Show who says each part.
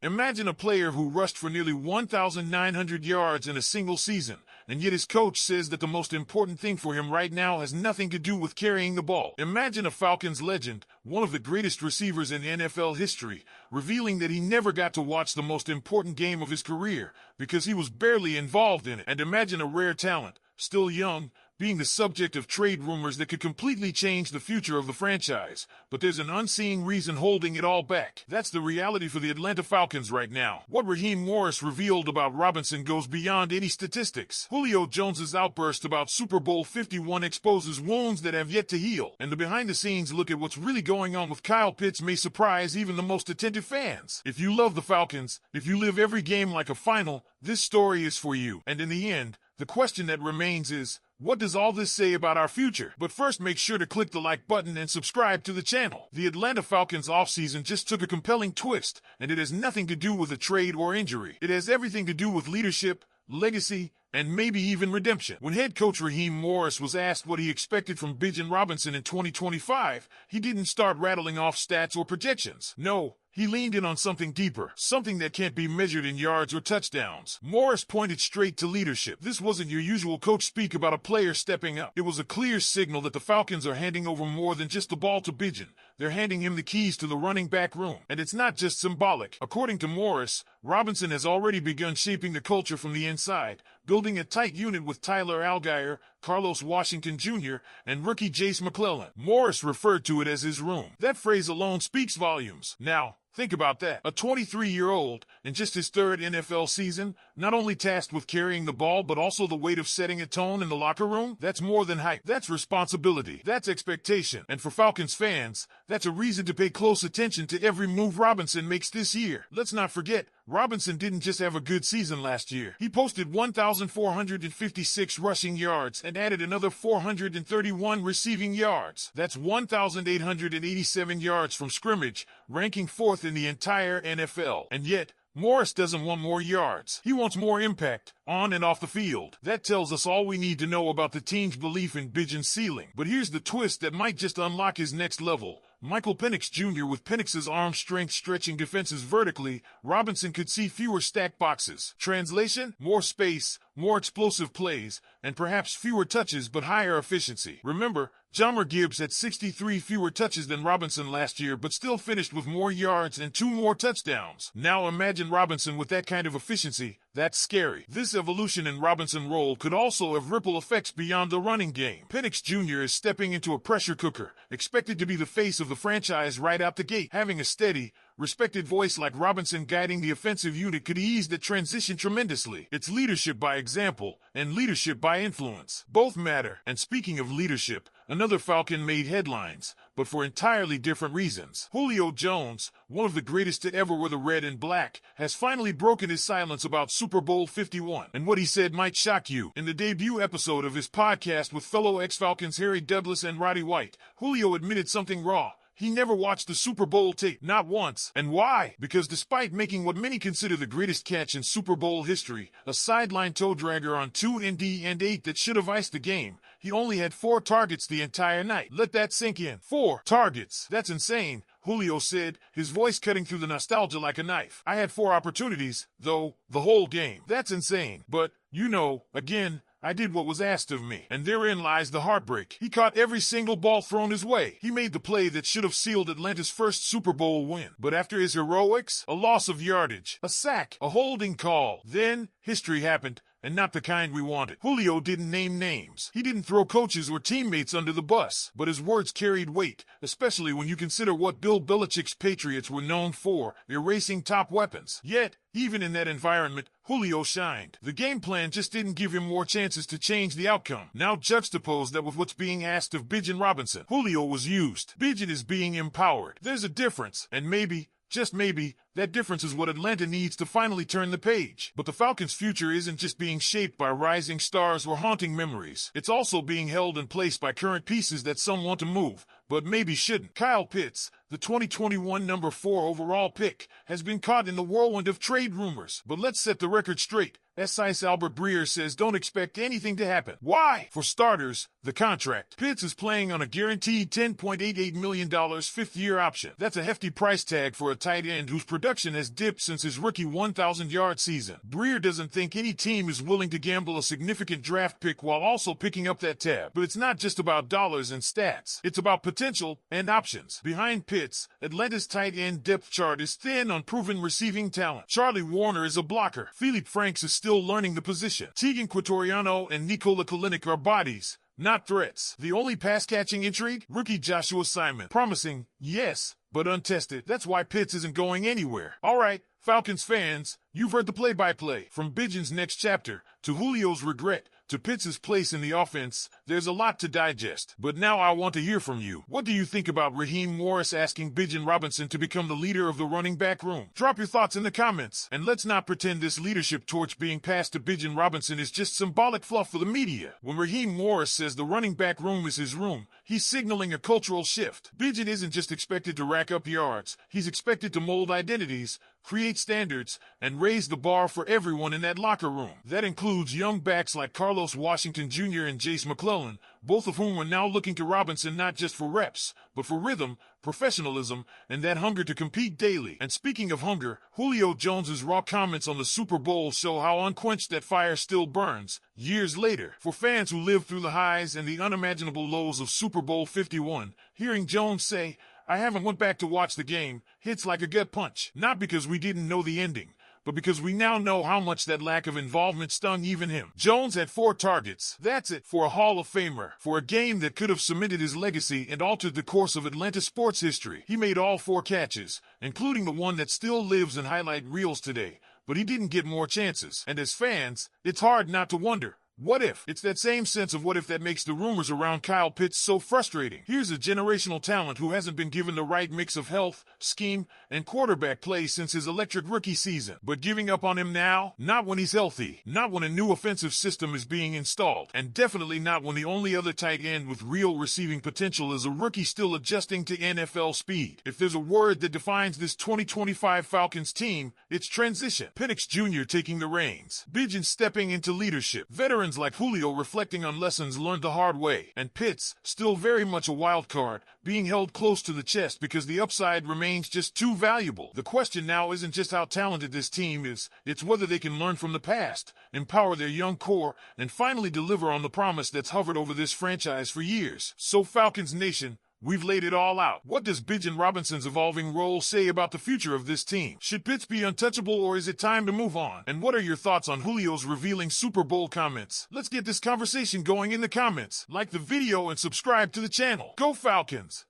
Speaker 1: Imagine a player who rushed for nearly 1,900 yards in a single season, and yet his coach says that the most important thing for him right now has nothing to do with carrying the ball. Imagine a Falcons legend, one of the greatest receivers in NFL history, revealing that he never got to watch the most important game of his career because he was barely involved in it. And imagine a rare talent, still young, being the subject of trade rumors that could completely change the future of the franchise. But there's an unseen reason holding it all back. That's the reality for the Atlanta Falcons right now. What Raheem Morris revealed about Robinson goes beyond any statistics. Julio Jones's outburst about Super Bowl 51 exposes wounds that have yet to heal. And the behind-the-scenes look at what's really going on with Kyle Pitts may surprise even the most attentive fans. If you love the Falcons, if you live every game like a final, this story is for you. And in the end, the question that remains is, what does all this say about our future? But first, make sure to click the like button and subscribe to the channel. The Atlanta Falcons offseason just took a compelling twist, and it has nothing to do with a trade or injury. It has everything to do with leadership, legacy, and maybe even redemption. When head coach Raheem Morris was asked what he expected from Bijan Robinson in 2025, he didn't start rattling off stats or projections. No, he leaned in on something deeper, something that can't be measured in yards or touchdowns. Morris pointed straight to leadership. This wasn't your usual coach speak about a player stepping up. It was a clear signal that the Falcons are handing over more than just the ball to Bijan. They're handing him the keys to the running back room. And it's not just symbolic. According to Morris, Robinson has already begun shaping the culture from the inside, building a tight unit with Tyler Algier, Carlos Washington Jr., and rookie Jace McClellan. Morris referred to it as his room. That phrase alone speaks volumes. Now, think about that. A 23-year-old, in just his third NFL season, not only tasked with carrying the ball, but also the weight of setting a tone in the locker room? That's more than hype. That's responsibility. That's expectation. And for Falcons fans, that's a reason to pay close attention to every move Robinson makes this year. Let's not forget, Robinson didn't just have a good season last year. He posted 1,456 rushing yards and added another 431 receiving yards. That's 1,887 yards from scrimmage, ranking fourth in the entire NFL. And yet, Morris doesn't want more yards. He wants more impact, on and off the field. That tells us all we need to know about the team's belief in Bijan's ceiling. But here's the twist that might just unlock his next level. Michael Penix Jr. With Penix's arm strength stretching defenses vertically, Robinson could see fewer stacked boxes. Translation? More space, more explosive plays, and perhaps fewer touches but higher efficiency. Remember, Jahmyr Gibbs had 63 fewer touches than Robinson last year but still finished with more yards and 2 more touchdowns. Now imagine Robinson with that kind of efficiency. That's scary. This evolution in Robinson's role could also have ripple effects beyond the running game. Penix Jr. is stepping into a pressure cooker, expected to be the face of the franchise right out the gate. Having a steady, respected voice like Robinson guiding the offensive unit could ease the transition tremendously. It's leadership by example and leadership by influence. Both matter. And speaking of leadership, another Falcon made headlines, but for entirely different reasons. Julio Jones, one of the greatest to ever wear the red and black, has finally broken his silence about Super Bowl 51. And what he said might shock you. In the debut episode of his podcast with fellow ex-Falcons Harry Douglas and Roddy White, Julio admitted something raw. He never watched the Super Bowl tape, not once. And why? Because despite making what many consider the greatest catch in Super Bowl history, a sideline toe dragger on 2 and 8 that should have iced the game, he only had 4 targets the entire night. Let that sink in. 4 targets. That's insane, Julio said, his voice cutting through the nostalgia like a knife. I had 4 opportunities, though, the whole game. That's insane. But, you know, again, I did what was asked of me, and therein lies the heartbreak. He caught every single ball thrown his way. He made the play that should have sealed Atlanta's first Super Bowl win. But after his heroics, a loss of yardage, a sack, a holding call, then history happened. And not the kind we wanted. Julio didn't name names. He didn't throw coaches or teammates under the bus. But his words carried weight, especially when you consider what Bill Belichick's Patriots were known for, erasing top weapons. Yet, even in that environment, Julio shined. The game plan just didn't give him more chances to change the outcome. Now juxtapose that with what's being asked of Bijan Robinson. Julio was used. Bijan is being empowered. There's a difference, and maybe, just maybe, that difference is what Atlanta needs to finally turn the page. But the Falcons' future isn't just being shaped by rising stars or haunting memories. It's also being held in place by current pieces that some want to move, but maybe shouldn't. Kyle Pitts, the 2021 number 4 overall pick, has been caught in the whirlwind of trade rumors. But let's set the record straight. SI's Albert Breer says don't expect anything to happen. Why? For starters, the contract. Pitts is playing on a guaranteed $10.88 million fifth-year option. That's a hefty price tag for a tight end whose production has dipped since his rookie 1,000-yard season. Breer doesn't think any team is willing to gamble a significant draft pick while also picking up that tab. But it's not just about dollars and stats. It's about potential and options. Behind Pitts, Atlanta's tight end depth chart is thin on proven receiving talent. Charlie Warner is a blocker. Philip Franks is still learning the position. Tegan Quatoriano and Nikola Kalinick are bodies, not threats. The only pass-catching intrigue? Rookie Joshua Simon. Promising, yes, but untested. That's why Pitts isn't going anywhere. All right, Falcons fans, you've heard the play-by-play. From Bijan's next chapter, to Julio's regret, to Pitts' place in the offense, there's a lot to digest. But now I want to hear from you. What do you think about Raheem Morris asking Bijan Robinson to become the leader of the running back room? Drop your thoughts in the comments. And let's not pretend this leadership torch being passed to Bijan Robinson is just symbolic fluff for the media. When Raheem Morris says the running back room is his room, he's signaling a cultural shift. Bijan isn't just expected to rack up yards. He's expected to mold identities, create standards, and raise the bar for everyone in that locker room. That includes young backs like Carlos Washington Jr. and Jace McClellan, both of whom are now looking to Robinson not just for reps, but for rhythm, professionalism, and that hunger to compete daily. And speaking of hunger, Julio Jones's raw comments on the Super Bowl show how unquenched that fire still burns, years later. For fans who lived through the highs and the unimaginable lows of Super Bowl 51, hearing Jones say, "I haven't went back to watch the game," hits like a gut punch. Not because we didn't know the ending, but because we now know how much that lack of involvement stung even him. Jones had 4 targets. That's it for a Hall of Famer. For a game that could have cemented his legacy and altered the course of Atlanta sports history. He made all 4 catches, including the one that still lives in highlight reels today. But he didn't get more chances. And as fans, it's hard not to wonder, what if? It's that same sense of what if that makes the rumors around Kyle Pitts so frustrating. Here's a generational talent who hasn't been given the right mix of health, scheme, and quarterback play since his electric rookie season. But giving up on him now? Not when he's healthy. Not when a new offensive system is being installed. And definitely not when the only other tight end with real receiving potential is a rookie still adjusting to NFL speed. If there's a word that defines this 2025 Falcons team, it's transition. Penix Jr. taking the reins. Bijan stepping into leadership. Veterans like Julio reflecting on lessons learned the hard way, and Pitts, still very much a wild card, being held close to the chest because the upside remains just too valuable. The question now isn't just how talented this team is, it's whether they can learn from the past, empower their young core, and finally deliver on the promise that's hovered over this franchise for years. So Falcons Nation, we've laid it all out. What does Bijan Robinson's evolving role say about the future of this team? Should Pitts be untouchable or is it time to move on? And what are your thoughts on Julio's revealing Super Bowl comments? Let's get this conversation going in the comments. Like the video and subscribe to the channel. Go Falcons!